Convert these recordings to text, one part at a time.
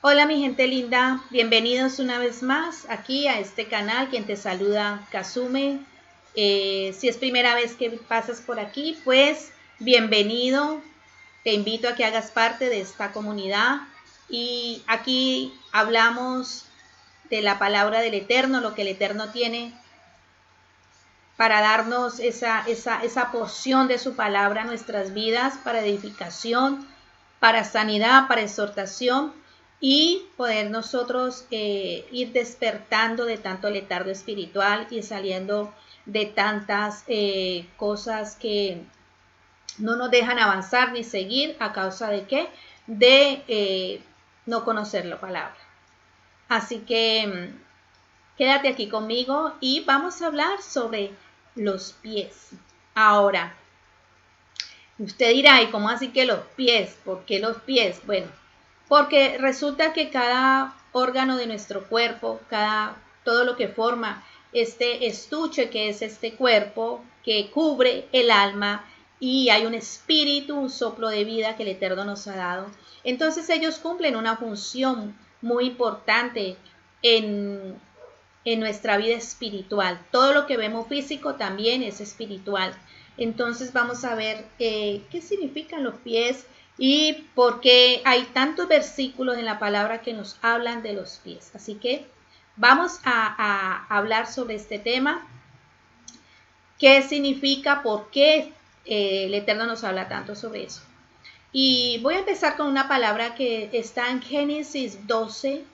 Hola mi gente linda, bienvenidos una vez más aquí a este canal. Quien te saluda, Kazume. Si es primera vez que pasas por aquí, pues bienvenido. Te invito a que hagas parte de esta comunidad y aquí hablamos de la palabra del Eterno, lo que el Eterno tiene para darnos esa porción de su palabra a nuestras vidas, para edificación, para sanidad, para exhortación y poder nosotros ir despertando de tanto letargo espiritual y saliendo de tantas cosas que no nos dejan avanzar ni seguir. ¿A causa de qué? De no conocer la palabra. Así que quédate aquí conmigo y vamos a hablar sobre los pies. Ahora, usted dirá, ¿y cómo así que los pies? ¿Por qué los pies? Bueno, porque resulta que cada órgano de nuestro cuerpo, todo lo que forma este estuche que es este cuerpo, que cubre el alma, y hay un espíritu, un soplo de vida que el Eterno nos ha dado. Entonces ellos cumplen una función muy importante en, en nuestra vida espiritual. Todo lo que vemos físico también es espiritual. Entonces vamos a ver qué significan los pies y por qué hay tantos versículos en la palabra que nos hablan de los pies. Así que vamos a hablar sobre este tema. ¿Qué significa? ¿Por qué el Eterno nos habla tanto sobre eso? Y voy a empezar con una palabra que está en Génesis 12.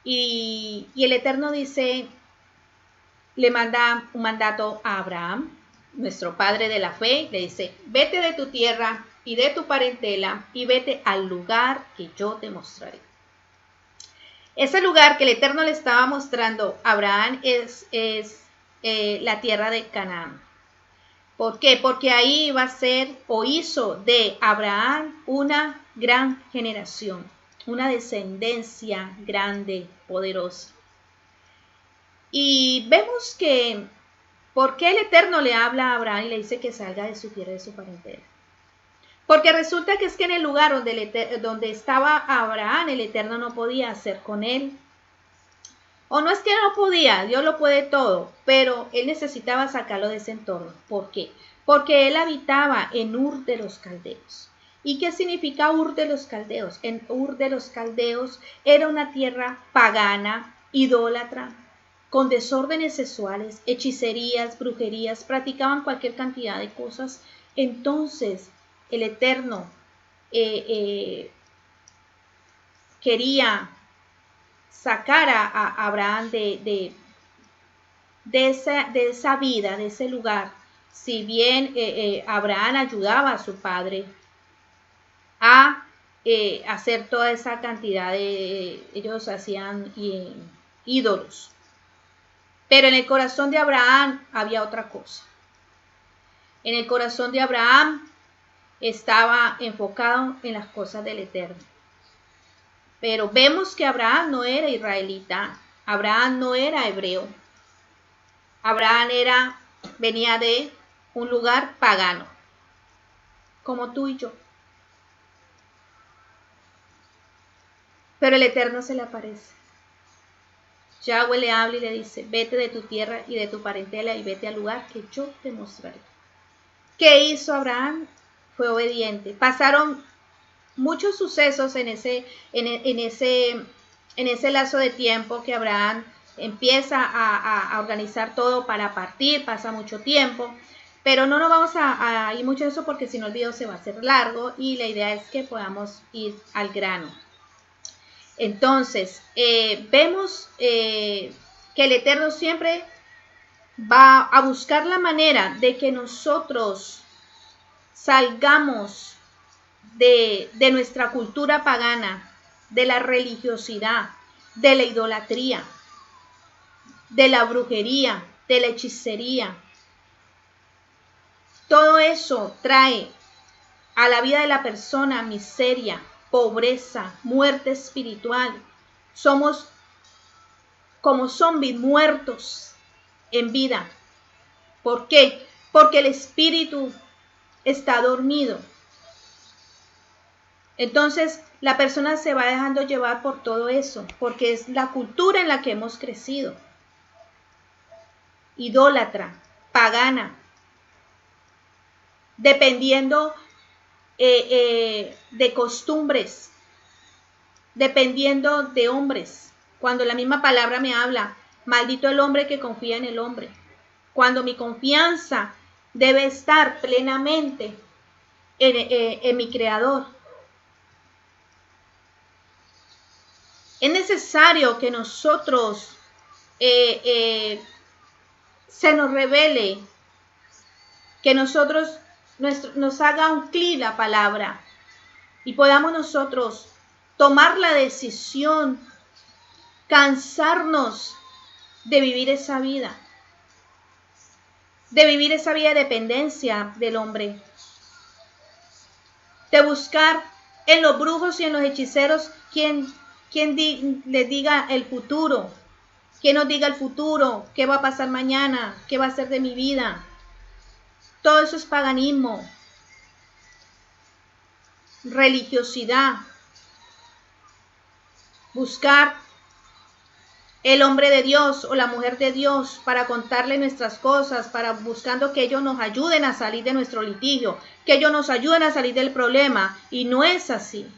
Y el Eterno dice, le manda un mandato a Abraham, nuestro padre de la fe, le dice, vete de tu tierra y de tu parentela y vete al lugar que yo te mostraré. Ese lugar que el Eterno le estaba mostrando a Abraham es la tierra de Canaán. ¿Por qué? Porque ahí va a ser o hizo de Abraham una gran generación, una descendencia grande, poderosa. Y vemos que ¿por qué el Eterno le habla a Abraham y le dice que salga de su tierra y de su parentela? Porque resulta que es que en el lugar donde estaba Abraham, el Eterno no podía hacer con él. O no es que no podía, Dios lo puede todo, pero él necesitaba sacarlo de ese entorno. ¿Por qué? Porque él habitaba en Ur de los Caldeos. ¿Y qué significa Ur de los Caldeos? En Ur de los Caldeos era una tierra pagana, idólatra, con desórdenes sexuales, hechicerías, brujerías, practicaban cualquier cantidad de cosas. Entonces el Eterno quería sacar a Abraham de esa vida, de ese lugar. Si bien Abraham ayudaba a su padre a hacer toda esa cantidad de, ellos hacían ídolos. Pero en el corazón de Abraham había otra cosa. En el corazón de Abraham estaba enfocado en las cosas del Eterno. Pero vemos que Abraham no era israelita, Abraham no era hebreo. Abraham venía de un lugar pagano, como tú y yo. Pero el Eterno se le aparece. Yahweh le habla y le dice, vete de tu tierra y de tu parentela y vete al lugar que yo te mostraré. ¿Qué hizo Abraham? Fue obediente. Pasaron muchos sucesos en ese lazo de tiempo que Abraham empieza a organizar todo para partir, pasa mucho tiempo, pero no nos vamos a ir mucho de eso porque si no el video se va a hacer largo y la idea es que podamos ir al grano. Entonces, vemos que el Eterno siempre va a buscar la manera de que nosotros salgamos de nuestra cultura pagana, de la religiosidad, de la idolatría, de la brujería, de la hechicería. Todo eso trae a la vida de la persona miseria, pobreza, muerte espiritual. Somos como zombies muertos en vida. ¿Por qué? Porque el espíritu está dormido. Entonces, la persona se va dejando llevar por todo eso, porque es la cultura en la que hemos crecido. Idólatra, pagana, dependiendo de costumbres, dependiendo de hombres. Cuando la misma palabra me habla, maldito el hombre que confía en el hombre. Cuando mi confianza debe estar plenamente en mi Creador. Es necesario que nosotros se nos revele, que nos haga un clic la palabra y podamos nosotros tomar la decisión, cansarnos de vivir esa vida, de dependencia del hombre, de buscar en los brujos y en los hechiceros quien les diga el futuro, quien nos diga el futuro, qué va a pasar mañana, qué va a ser de mi vida. Todo eso es paganismo, religiosidad, buscar el hombre de Dios o la mujer de Dios para contarle nuestras cosas, buscando que ellos nos ayuden a salir de nuestro litigio, que ellos nos ayuden a salir del problema, y no es así.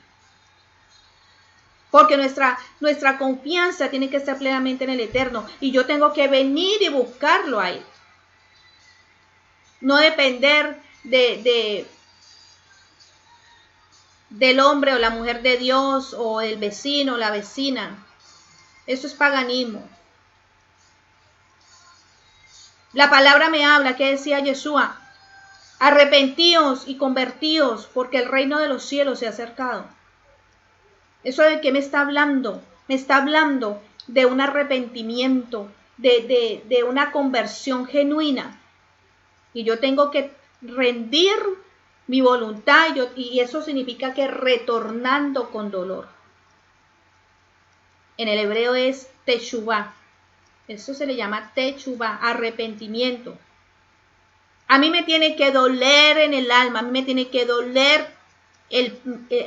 Porque nuestra confianza tiene que estar plenamente en el Eterno, y yo tengo que venir y buscarlo a Él. No depender del hombre o la mujer de Dios o el vecino o la vecina. Eso es paganismo. La palabra me habla, que decía Yeshua: arrepentíos y convertíos, porque el reino de los cielos se ha acercado. ¿Eso de qué me está hablando? Me está hablando de un arrepentimiento, de una conversión genuina. Y yo tengo que rendir mi voluntad, y eso significa que retornando con dolor. En el hebreo es teshuvah. Eso se le llama teshuvah, arrepentimiento. A mí me tiene que doler en el alma, a mí me tiene que doler el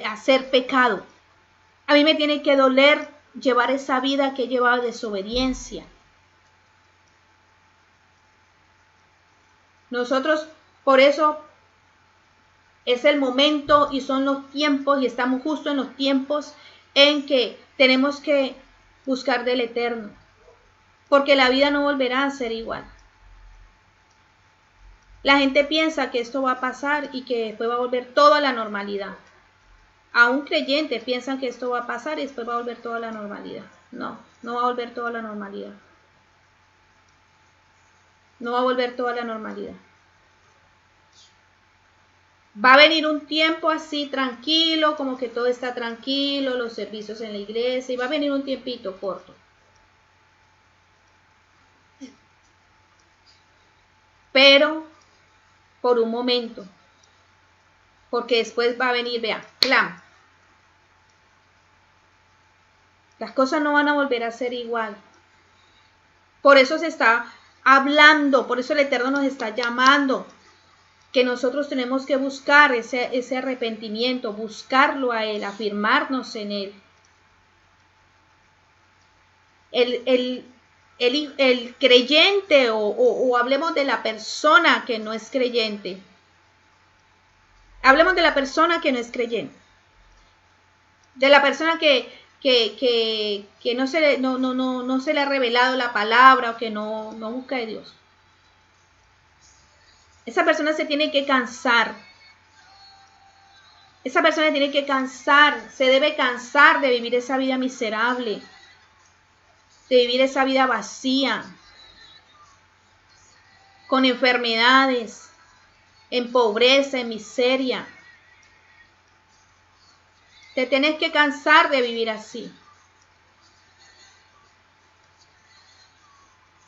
hacer pecado. A mí me tiene que doler llevar esa vida que he llevado de desobediencia. Nosotros, por eso, es el momento y son los tiempos, y estamos justo en los tiempos en que tenemos que buscar del Eterno, porque la vida no volverá a ser igual. La gente piensa que esto va a pasar y que después va a volver todo a la normalidad. Aún creyentes piensan que esto va a pasar y después va a volver todo a la normalidad. No, no va a volver todo a la normalidad. No va a volver todo a la normalidad. Va a venir un tiempo así tranquilo, como que todo está tranquilo, los servicios en la iglesia, y va a venir un tiempito corto. Pero por un momento, porque después va a venir, vea, clam. Las cosas no van a volver a ser igual. Por eso se está hablando, por eso el Eterno nos está llamando, que nosotros tenemos que buscar ese arrepentimiento, buscarlo a Él, afirmarnos en Él. El creyente, o hablemos de la persona que no es creyente. Hablemos de la persona que no es creyente. De la persona que no se le ha revelado la palabra, o que no busca de Dios. Esa persona se tiene que cansar. Esa persona tiene que cansar, se debe cansar de vivir esa vida miserable, de vivir esa vida vacía, con enfermedades, en pobreza, en miseria. Te tenés que cansar de vivir así.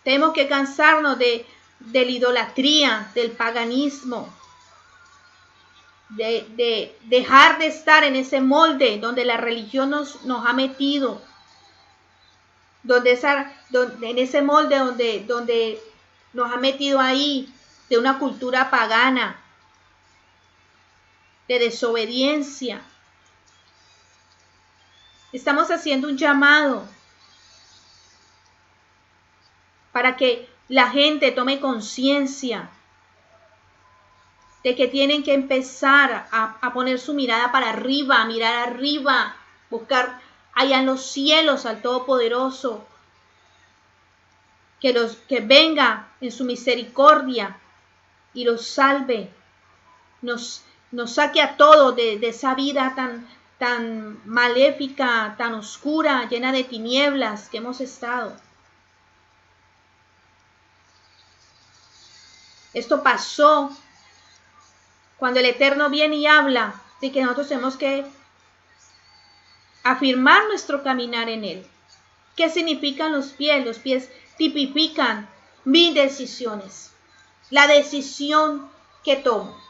Tenemos que cansarnos de la idolatría, del paganismo, de dejar de estar en ese molde donde la religión nos ha metido, en ese molde donde nos ha metido ahí, de una cultura pagana, de desobediencia. Estamos haciendo un llamado para que la gente tome conciencia de que tienen que empezar a poner su mirada para arriba, mirar arriba, buscar allá en los cielos al Todopoderoso, que venga en su misericordia y los salve, nos saque a todos de esa vida tan maléfica, tan oscura, llena de tinieblas que hemos estado. Esto pasó cuando el Eterno viene y habla de que nosotros tenemos que afirmar nuestro caminar en Él. ¿Qué significan los pies? Los pies tipifican mis decisiones, la decisión que tomo.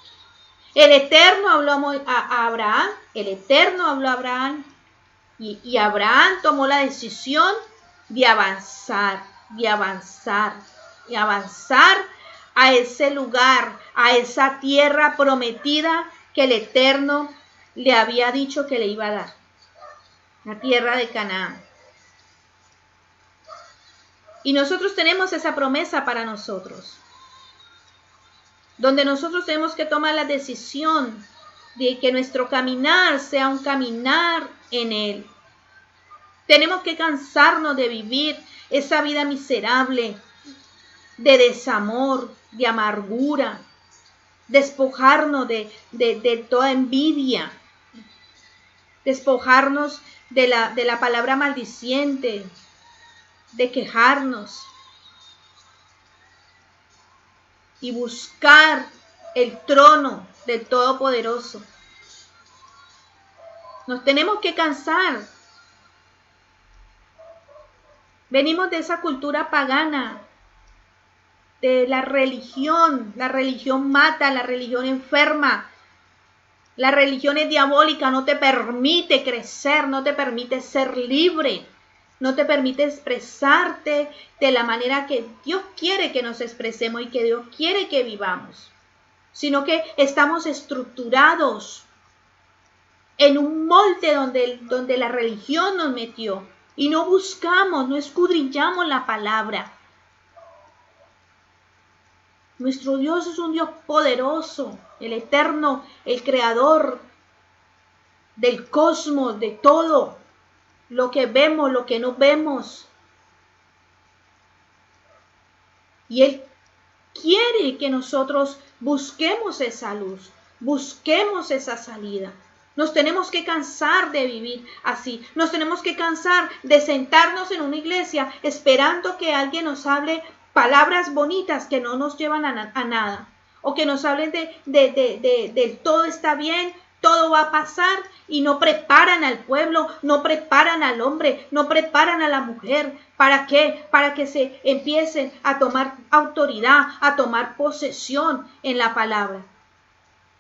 El Eterno habló a Abraham, y Abraham tomó la decisión de avanzar a ese lugar, a esa tierra prometida que el Eterno le había dicho que le iba a dar, la tierra de Canaán. Y nosotros tenemos esa promesa para nosotros, donde nosotros tenemos que tomar la decisión de que nuestro caminar sea un caminar en Él. Tenemos que cansarnos de vivir esa vida miserable, de desamor, de amargura, despojarnos de toda envidia, despojarnos de la palabra maldiciente, de quejarnos y buscar el trono del Todopoderoso. Nos tenemos que cansar. Venimos de esa cultura pagana, de la religión. La religión mata, la religión enferma. La religión es diabólica, no te permite crecer, no te permite ser libre, no te permite expresarte de la manera que Dios quiere que nos expresemos y que Dios quiere que vivamos, sino que estamos estructurados en un molde donde la religión nos metió y no buscamos, no escudriñamos la palabra. Nuestro Dios es un Dios poderoso, el eterno, el creador del cosmos, de todo, lo que vemos, lo que no vemos. Y Él quiere que nosotros busquemos esa luz, busquemos esa salida. Nos tenemos que cansar de vivir así. Nos tenemos que cansar de sentarnos en una iglesia esperando que alguien nos hable palabras bonitas que no nos llevan a nada. O que nos hablen de todo está bien, todo va a pasar, y no preparan al pueblo, no preparan al hombre, no preparan a la mujer. ¿Para qué? Para que se empiecen a tomar autoridad, a tomar posesión en la palabra.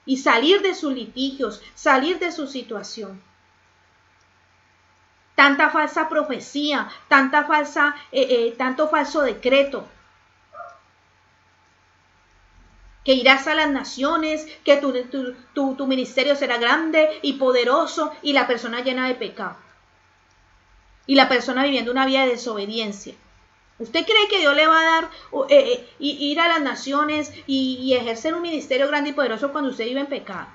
Y salir de sus litigios, salir de su situación. Tanta falsa profecía, tanto falso decreto. Que irás a las naciones, que tu ministerio será grande y poderoso, y la persona llena de pecado. Y la persona viviendo una vida de desobediencia. ¿Usted cree que Dios le va a dar ir a las naciones y ejercer un ministerio grande y poderoso cuando usted vive en pecado?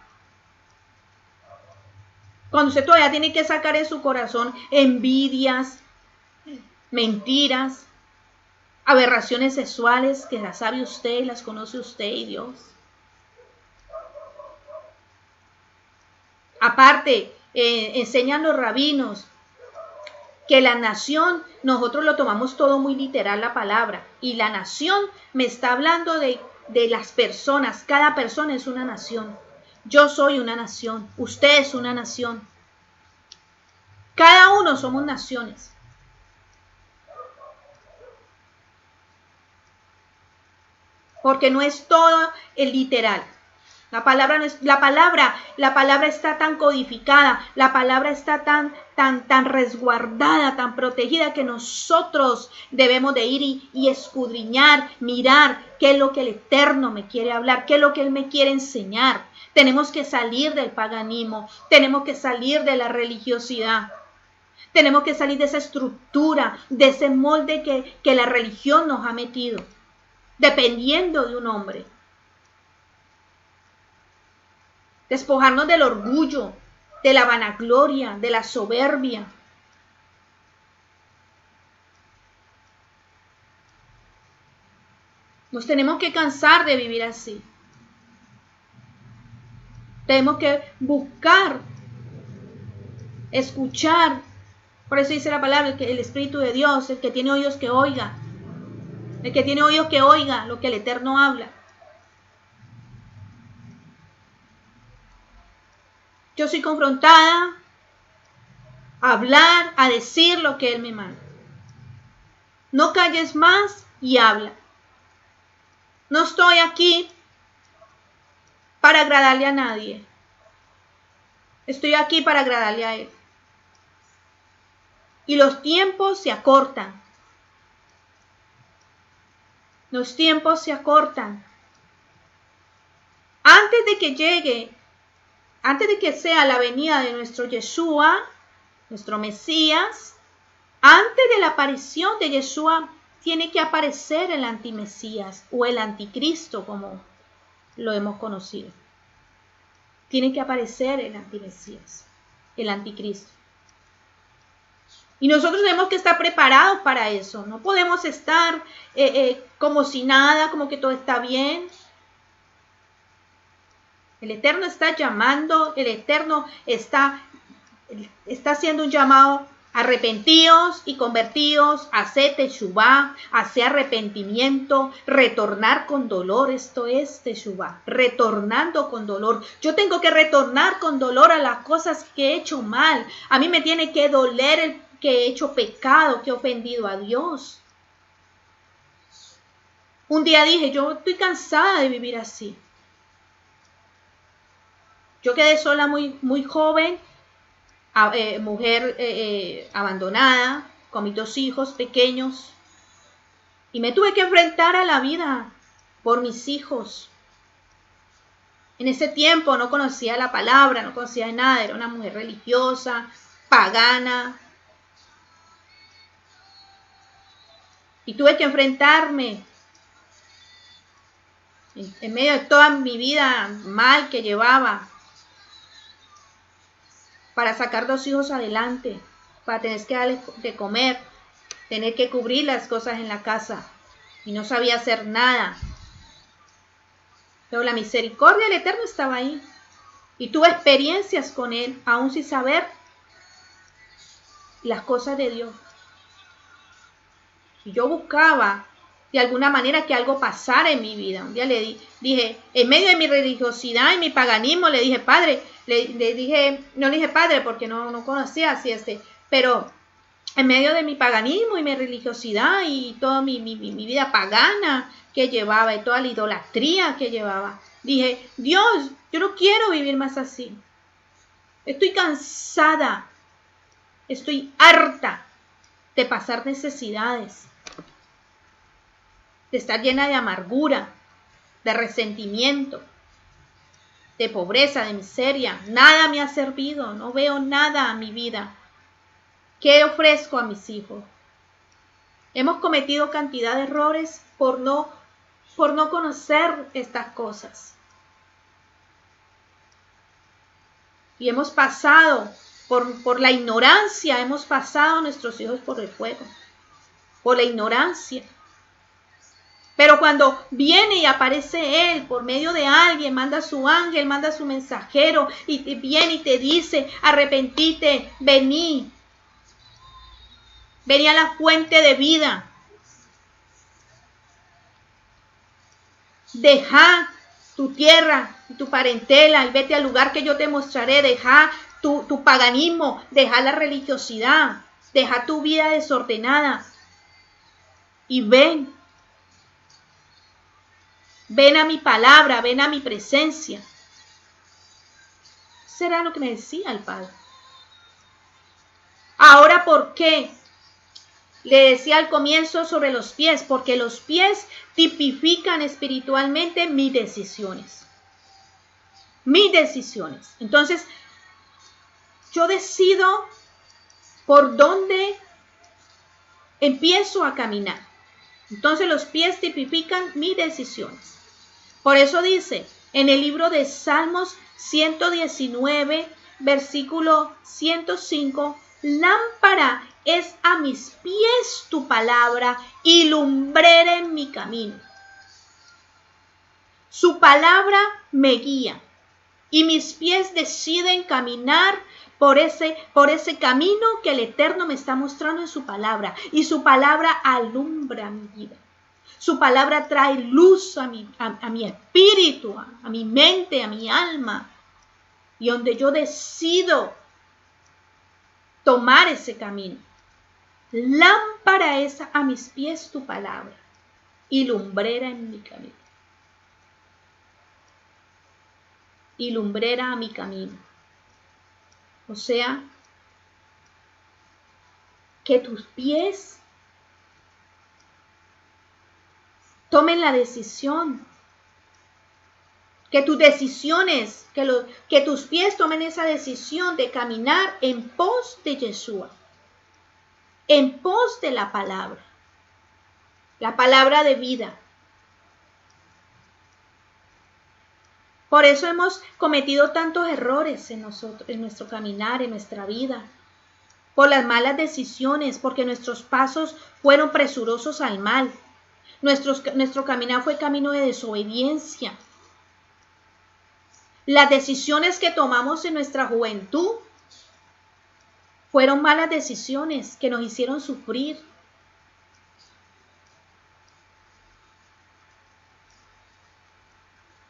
Cuando usted todavía tiene que sacar en su corazón envidias, mentiras, aberraciones sexuales que las sabe usted y las conoce usted y Dios. Aparte, enseñan los rabinos que la nación, nosotros lo tomamos todo muy literal la palabra, y la nación me está hablando de las personas. Cada persona es una nación. Yo soy una nación, usted es una nación. Cada uno somos naciones. Porque no es todo el literal. La palabra está tan codificada, la palabra está tan resguardada, tan protegida, que nosotros debemos de ir y escudriñar, mirar qué es lo que el Eterno me quiere hablar, qué es lo que Él me quiere enseñar. Tenemos que salir del paganismo, tenemos que salir de la religiosidad. Tenemos que salir de esa estructura, de ese molde que la religión nos ha metido, dependiendo de un hombre. Despojarnos del orgullo, de la vanagloria, de la soberbia. Nos tenemos que cansar de vivir así. Tenemos que buscar, escuchar. Por eso dice la palabra, el Espíritu de Dios, el que tiene oídos que oiga. El que tiene oídos que oiga lo que el Eterno habla. Yo soy confrontada a hablar, a decir lo que Él me manda. No calles más y habla. No estoy aquí para agradarle a nadie. Estoy aquí para agradarle a Él. Y los tiempos se acortan. Los tiempos se acortan. Antes de que llegue, antes de que sea la venida de nuestro Yeshua, nuestro Mesías, antes de la aparición de Yeshua, tiene que aparecer el antimesías o el anticristo, como lo hemos conocido. Tiene que aparecer el antimesías, el anticristo. Y nosotros tenemos que estar preparados para eso. No podemos estar como si nada, como que todo está bien. El Eterno está llamando, el Eterno está haciendo un llamado: arrepentíos y convertíos, haced teshuvá, haced arrepentimiento, retornar con dolor. Esto es teshuvá, retornando con dolor. Yo tengo que retornar con dolor a las cosas que he hecho mal. A mí me tiene que doler el que he hecho pecado, que he ofendido a Dios. Un día dije, yo estoy cansada de vivir así. Yo quedé sola muy joven, mujer abandonada, con mis 2 hijos pequeños. Y me tuve que enfrentar a la vida por mis hijos. En ese tiempo no conocía la palabra, no conocía nada, era una mujer religiosa, pagana. Y tuve que enfrentarme en medio de toda mi vida mal que llevaba, para sacar 2 hijos adelante, para tener que darles de comer, tener que cubrir las cosas en la casa. Y no sabía hacer nada. Pero la misericordia del Eterno estaba ahí. Y tuve experiencias con Él, aún sin saber las cosas de Dios. Y yo buscaba de alguna manera que algo pasara en mi vida. Un día le dije, en medio de mi religiosidad y mi paganismo, le dije, Padre, no le dije Padre porque no conocía así pero en medio de mi paganismo y mi religiosidad y toda mi vida pagana que llevaba y toda la idolatría que llevaba, dije, Dios, yo no quiero vivir más así. Estoy cansada, estoy harta de pasar necesidades, de estar llena de amargura, de resentimiento, de pobreza, de miseria. Nada me ha servido, no veo nada a mi vida. ¿Qué ofrezco a mis hijos? Hemos cometido cantidad de errores por no conocer estas cosas. Y hemos pasado por la ignorancia, hemos pasado a nuestros hijos por el fuego, por la ignorancia. Pero cuando viene y aparece Él por medio de alguien, manda a su ángel, manda a su mensajero y viene y te dice, arrepentite, vení a la fuente de vida. Deja tu tierra y tu parentela y vete al lugar que yo te mostraré. Deja tu paganismo, deja la religiosidad, deja tu vida desordenada y ven a mi palabra, ven a mi presencia. Será lo que me decía el Padre. Ahora, ¿por qué? Le decía al comienzo sobre los pies, porque los pies tipifican espiritualmente mis decisiones. Mis decisiones. Entonces, yo decido por dónde empiezo a caminar. Entonces los pies tipifican mis decisiones. Por eso dice en el libro de Salmos 119, versículo 105, lámpara es a mis pies tu palabra y lumbrera en mi camino. Su palabra me guía y mis pies deciden caminar por ese camino que el Eterno me está mostrando en su palabra. Y su palabra alumbra mi vida. Su palabra trae luz a mi espíritu, a mi mente, a mi alma. Y donde yo decido tomar ese camino. Lámpara es a mis pies tu palabra y lumbrera en mi camino. Y lumbrera a mi camino. O sea, que tus pies tomen la decisión. Que tus decisiones, que tus pies tomen esa decisión de caminar en pos de Yeshua. En pos de la palabra de vida. Por eso hemos cometido tantos errores en nuestro caminar, en nuestra vida. Por las malas decisiones, porque nuestros pasos fueron presurosos al mal. Nuestro caminar fue camino de desobediencia. Las decisiones que tomamos en nuestra juventud fueron malas decisiones que nos hicieron sufrir.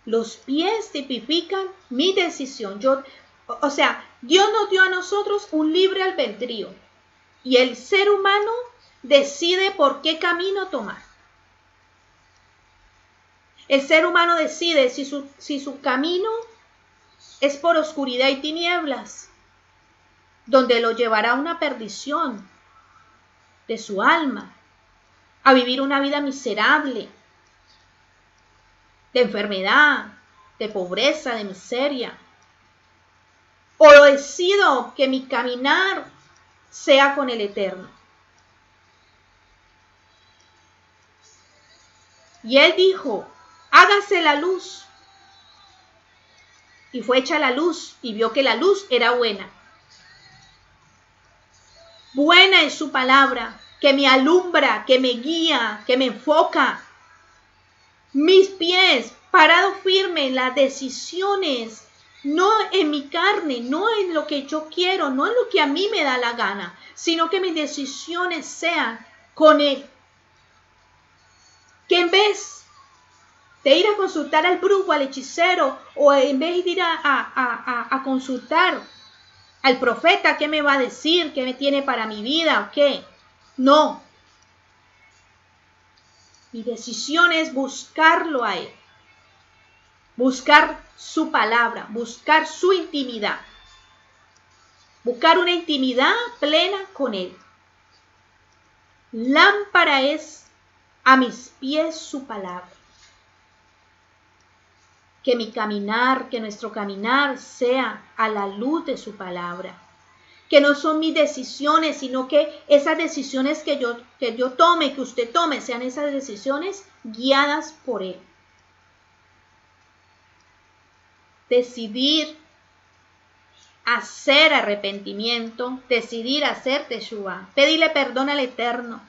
Los pies tipifican mi decisión. Dios nos dio a nosotros un libre albedrío y el ser humano decide por qué camino tomar. El ser humano decide si su camino es por oscuridad y tinieblas, donde lo llevará a una perdición de su alma, a vivir una vida miserable, de enfermedad, de pobreza, de miseria. O decido que mi caminar sea con el Eterno. Y él dijo, hágase la luz. Y fue hecha la luz y vio que la luz era buena. Buena es su palabra, que me alumbra, que me guía, que me enfoca. Mis pies, parado firme en las decisiones, no en mi carne, no en lo que yo quiero, no en lo que a mí me da la gana, sino que mis decisiones sean con Él. Que en vez de ir a consultar al brujo, al hechicero, o en vez de ir a consultar al profeta, ¿qué me va a decir? ¿Qué me tiene para mi vida? ¿O qué? No. Mi decisión es buscarlo a Él. Buscar su palabra, buscar su intimidad. Buscar una intimidad plena con Él. Lámpara es a mis pies su palabra. Que mi caminar, que nuestro caminar sea a la luz de su palabra. Que no son mis decisiones, sino que esas decisiones que yo tome, que usted tome, sean esas decisiones guiadas por Él. Decidir hacer arrepentimiento, decidir hacer teshuva, pedirle perdón al Eterno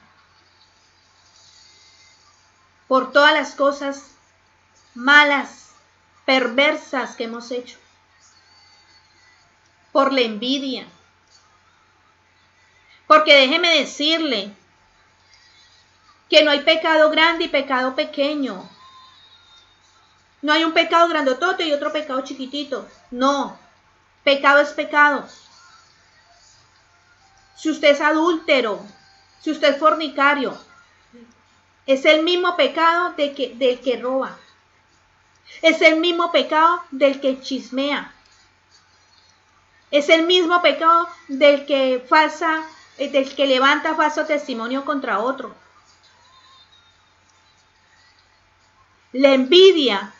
por todas las cosas malas, perversas que hemos hecho, por la envidia. Porque déjeme decirle que no hay pecado grande y pecado pequeño. No hay un pecado grandotote y otro pecado chiquitito. No, pecado es pecado. Si usted es adúltero, si usted es fornicario, es el mismo pecado del que roba. Es el mismo pecado del que chismea. Es el mismo pecado del que levanta falso testimonio contra otro. La envidia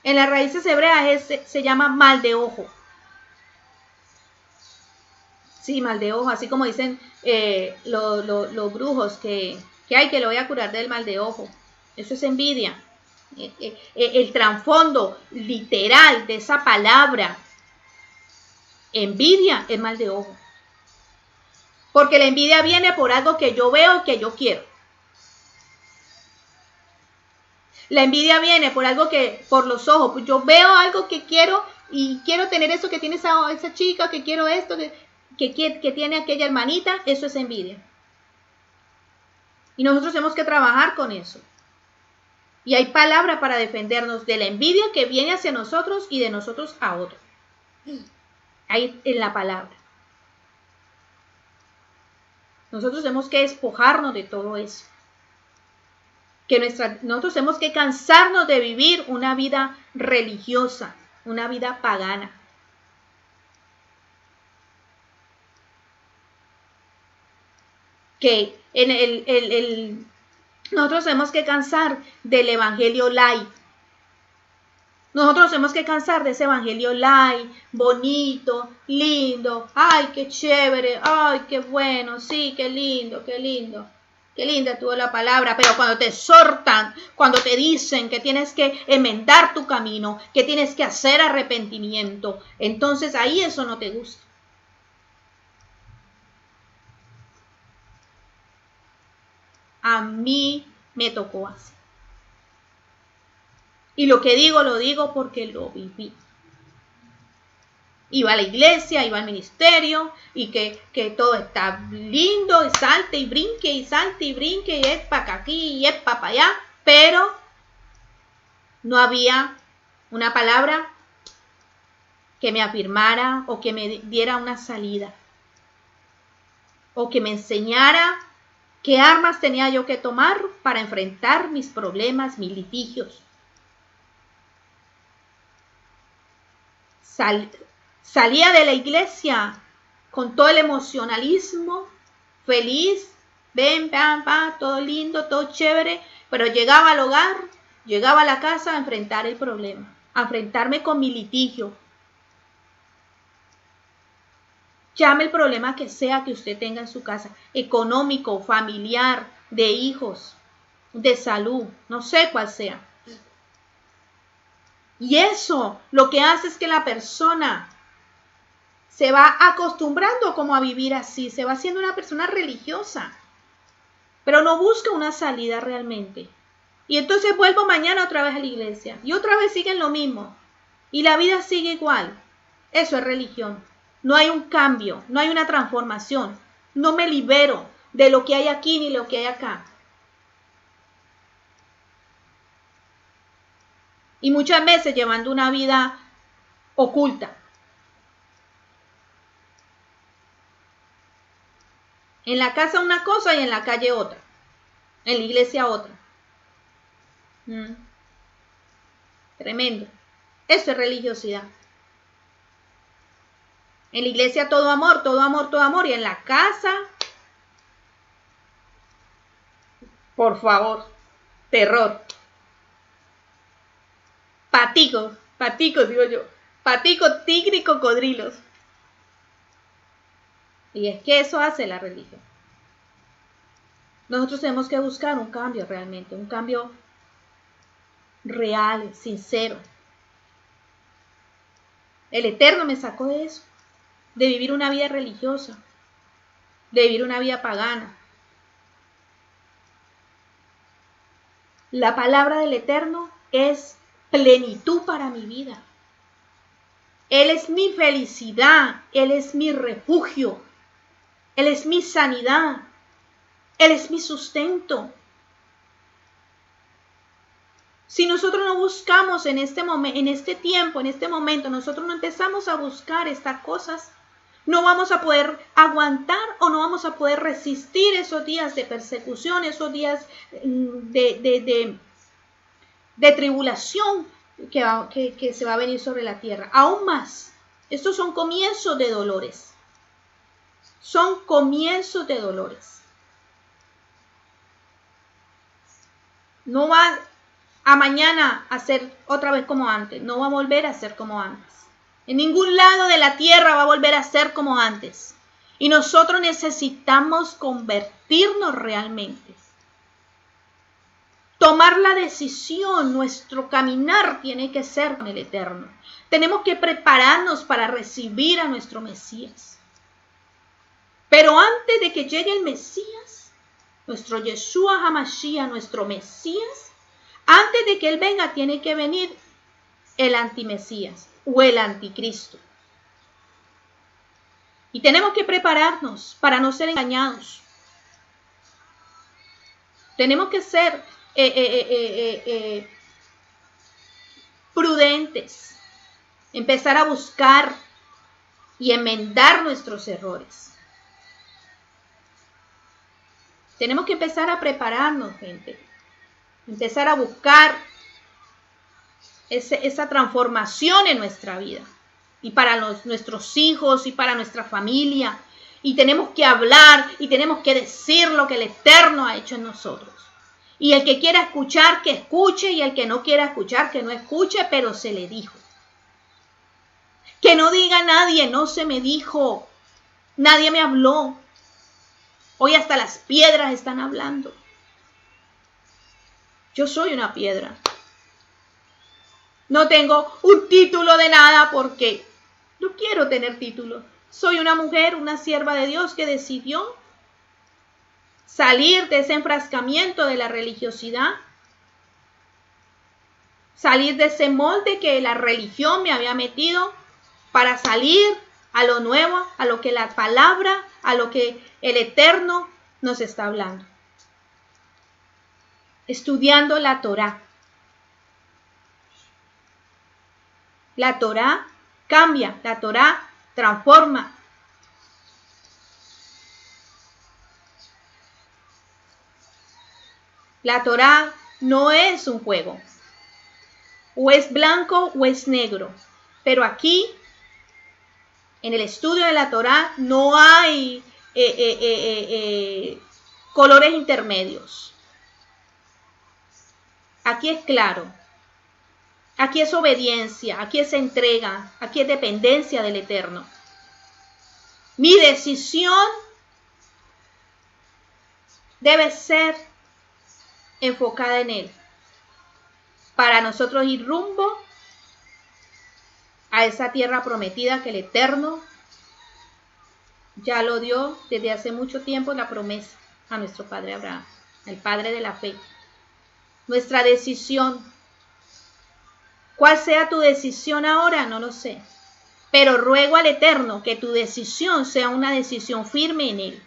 en las raíces hebreas se llama mal de ojo. Sí, mal de ojo, así como dicen los brujos que hay que lo voy a curar del mal de ojo. Eso es envidia. El trasfondo literal de esa palabra, envidia, es mal de ojo. Porque la envidia viene por algo que yo veo y que yo quiero. La envidia viene por algo que, por los ojos. Yo veo algo que quiero y quiero tener eso que tiene esa chica, que quiero esto, que tiene aquella hermanita. Eso es envidia. Y nosotros tenemos que trabajar con eso. Y hay palabra para defendernos de la envidia que viene hacia nosotros y de nosotros a otros. Ahí en la palabra. Nosotros tenemos que despojarnos de todo eso. Nosotros tenemos que cansarnos de vivir una vida religiosa, una vida pagana. Que nosotros tenemos que cansar del evangelio light. Nosotros tenemos que cansar de ese evangelio light, bonito, lindo. Ay, qué chévere, ay, qué bueno, sí, qué lindo, qué lindo. Qué linda tuvo la palabra, pero cuando te exhortan, cuando te dicen que tienes que enmendar tu camino, que tienes que hacer arrepentimiento, entonces ahí eso no te gusta. A mí me tocó así. Y lo que digo, lo digo porque lo viví. Iba a la iglesia, iba al ministerio, y que todo está lindo, y salte y brinque, y es para aquí, y es para allá, pero no había una palabra que me afirmara o que me diera una salida, o que me enseñara qué armas tenía yo que tomar para enfrentar mis problemas, mis litigios. Salía de la iglesia con todo el emocionalismo, feliz, ven, todo lindo, todo chévere, pero llegaba al hogar, llegaba a la casa a enfrentar el problema, a enfrentarme con mi litigio. Llame el problema que sea que usted tenga en su casa, económico, familiar, de hijos, de salud, no sé cuál sea. Y eso lo que hace es que la persona se va acostumbrando como a vivir así, se va haciendo una persona religiosa, pero no busca una salida realmente. Y entonces vuelvo mañana otra vez a la iglesia y otra vez siguen lo mismo y la vida sigue igual. Eso es religión. No hay un cambio, no hay una transformación. No me libero de lo que hay aquí ni lo que hay acá. Y muchas veces llevando una vida oculta. En la casa una cosa y en la calle otra. En la iglesia otra. Tremendo. Eso es religiosidad. En la iglesia todo amor, todo amor, todo amor. Y en la casa, por favor, terror. Paticos digo yo. Paticos, tigre y cocodrilos. Y es que eso hace la religión. Nosotros tenemos que buscar un cambio realmente, un cambio real, sincero. El Eterno me sacó de eso, de vivir una vida religiosa, de vivir una vida pagana. La palabra del Eterno es plenitud para mi vida. Él es mi felicidad, Él es mi refugio, Él es mi sanidad, Él es mi sustento. Si nosotros no buscamos en este momento, nosotros no empezamos a buscar estas cosas, no vamos a poder aguantar o no vamos a poder resistir esos días de persecución, esos días de tribulación que se va a venir sobre la tierra. Aún más, estos son comienzos de dolores. Son comienzos de dolores. No va a mañana a ser otra vez como antes. No va a volver a ser como antes. En ningún lado de la tierra va a volver a ser como antes. Y nosotros necesitamos convertirnos realmente. Tomar la decisión, nuestro caminar tiene que ser con el Eterno. Tenemos que prepararnos para recibir a nuestro Mesías. Pero antes de que llegue el Mesías, nuestro Yeshua HaMashiach, nuestro Mesías, antes de que Él venga, tiene que venir el antimesías o el anticristo. Y tenemos que prepararnos para no ser engañados. Tenemos que ser prudentes, empezar a buscar y enmendar nuestros errores. Tenemos que empezar a prepararnos, gente. Empezar a buscar esa transformación en nuestra vida. Y para nuestros hijos y para nuestra familia. Y tenemos que hablar y tenemos que decir lo que el Eterno ha hecho en nosotros. Y el que quiera escuchar, que escuche. Y el que no quiera escuchar, que no escuche, pero se le dijo. Que no diga nadie, no se me dijo. Nadie me habló. Hoy hasta las piedras están hablando. Yo soy una piedra. No tengo un título de nada porque no quiero tener título. Soy una mujer, una sierva de Dios que decidió salir de ese enfrascamiento de la religiosidad. Salir de ese molde que la religión me había metido para salir a lo nuevo, a lo que la palabra, a lo que el Eterno nos está hablando. Estudiando la Torá. La Torá cambia, la Torá transforma. La Torá no es un juego. O es blanco o es negro. Pero aquí, en el estudio de la Torá, no hay colores intermedios. Aquí es claro. Aquí es obediencia, aquí es entrega, aquí es dependencia del Eterno. Mi decisión debe ser enfocada en Él. Para nosotros ir rumbo a esa tierra prometida que el Eterno ya lo dio desde hace mucho tiempo, la promesa a nuestro Padre Abraham, el Padre de la fe. Nuestra decisión. ¿Cuál sea tu decisión ahora? No lo sé. Pero ruego al Eterno que tu decisión sea una decisión firme en Él.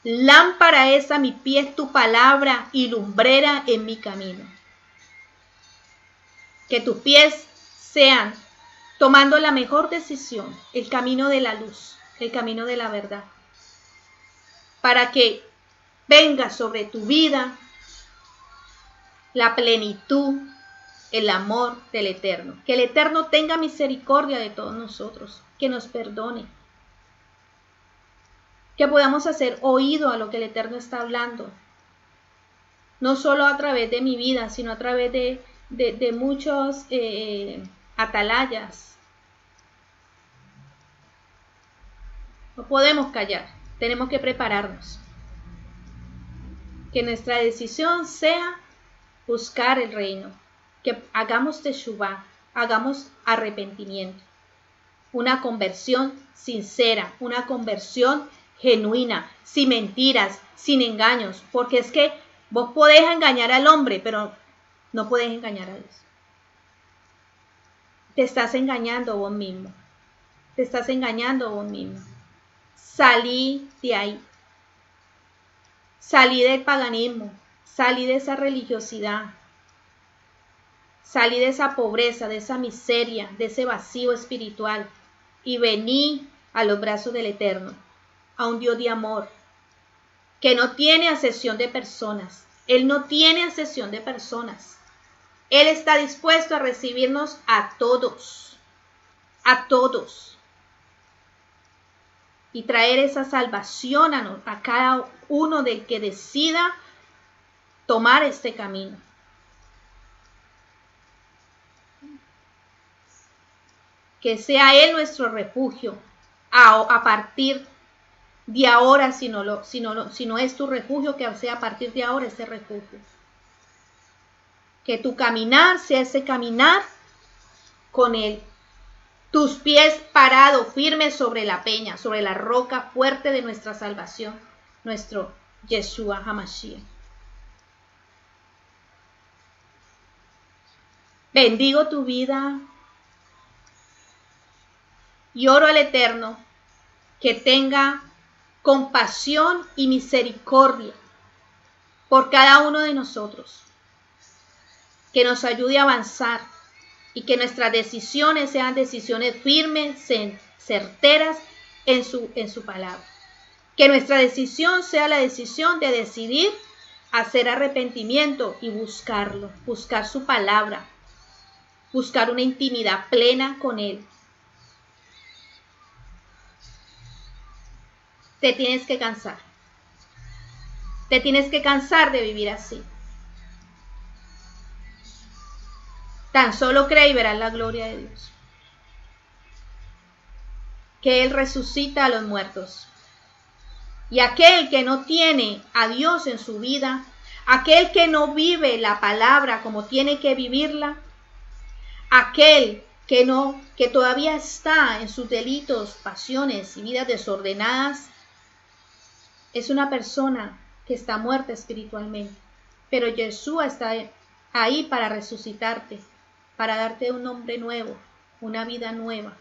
Lámpara es a mi pies tu palabra y lumbrera en mi camino. Que tus pies sean tomando la mejor decisión, el camino de la luz, el camino de la verdad. Para que venga sobre tu vida la plenitud, el amor del Eterno. Que el Eterno tenga misericordia de todos nosotros, que nos perdone. Que podamos hacer oído a lo que el Eterno está hablando. No solo a través de mi vida, sino a través de muchos atalayas. No podemos callar, tenemos que prepararnos. Que nuestra decisión sea buscar el reino. Que hagamos teshuvá, hagamos arrepentimiento. Una conversión sincera, una conversión genuina, sin mentiras, sin engaños. Porque es que vos podés engañar al hombre, pero no podés engañar a Dios. Te estás engañando vos mismo. Te estás engañando vos mismo. Salí de ahí. Salí del paganismo. Salí de esa religiosidad. Salí de esa pobreza, de esa miseria, de ese vacío espiritual. Y vení a los brazos del Eterno. A un Dios de amor. Que no tiene acepción de personas. Él no tiene acepción de personas. Él está dispuesto a recibirnos a todos. A todos. Y traer esa salvación a cada uno del que decida tomar este camino. Que sea Él nuestro refugio a partir de ahora, si no es tu refugio, que sea a partir de ahora ese refugio. Que tu caminar sea ese caminar con Él. Tus pies parados, firmes sobre la peña, sobre la roca fuerte de nuestra salvación, nuestro Yeshua HaMashiach. Bendigo tu vida y oro al Eterno que tenga compasión y misericordia por cada uno de nosotros, que nos ayude a avanzar y que nuestras decisiones sean decisiones firmes, certeras en su palabra. Que nuestra decisión sea la decisión de decidir hacer arrepentimiento y buscarlo, buscar su palabra, buscar una intimidad plena con Él. Te tienes que cansar. Te tienes que cansar de vivir así. Tan solo cree y verás la gloria de Dios. Que Él resucita a los muertos. Y aquel que no tiene a Dios en su vida, aquel que no vive la palabra como tiene que vivirla, aquel que todavía está en sus delitos, pasiones y vidas desordenadas, es una persona que está muerta espiritualmente. Pero Yeshua está ahí para resucitarte, para darte un nombre nuevo, una vida nueva.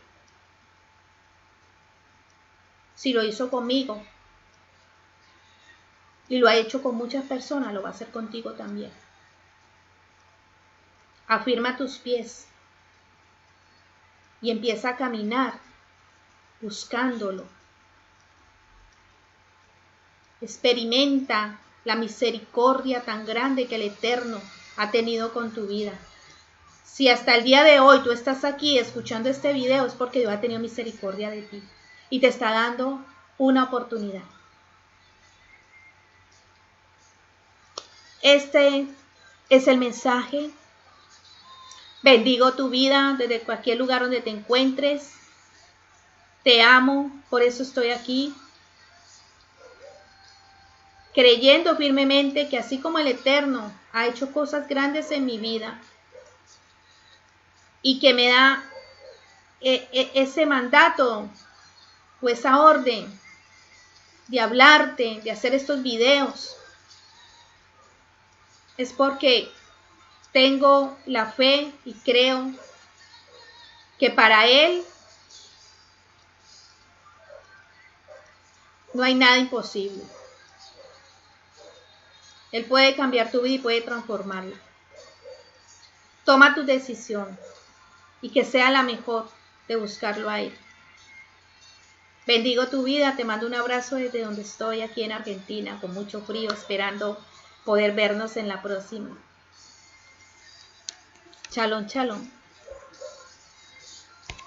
Si lo hizo conmigo y lo ha hecho con muchas personas, lo va a hacer contigo también. Afirma tus pies y empieza a caminar buscándolo. Experimenta la misericordia tan grande que el Eterno ha tenido con tu vida. Si hasta el día de hoy tú estás aquí escuchando este video, es porque Dios ha tenido misericordia de ti y te está dando una oportunidad. Este es el mensaje. Bendigo tu vida desde cualquier lugar donde te encuentres. Te amo, por eso estoy aquí. Creyendo firmemente que así como el Eterno ha hecho cosas grandes en mi vida y que me da ese mandato o esa orden de hablarte, de hacer estos videos, es porque tengo la fe y creo que para Él no hay nada imposible. Él puede cambiar tu vida y puede transformarla. Toma tu decisión y que sea la mejor de buscarlo a Él. Bendigo tu vida, te mando un abrazo desde donde estoy aquí en Argentina, con mucho frío, esperando poder vernos en la próxima. Shalom, shalom.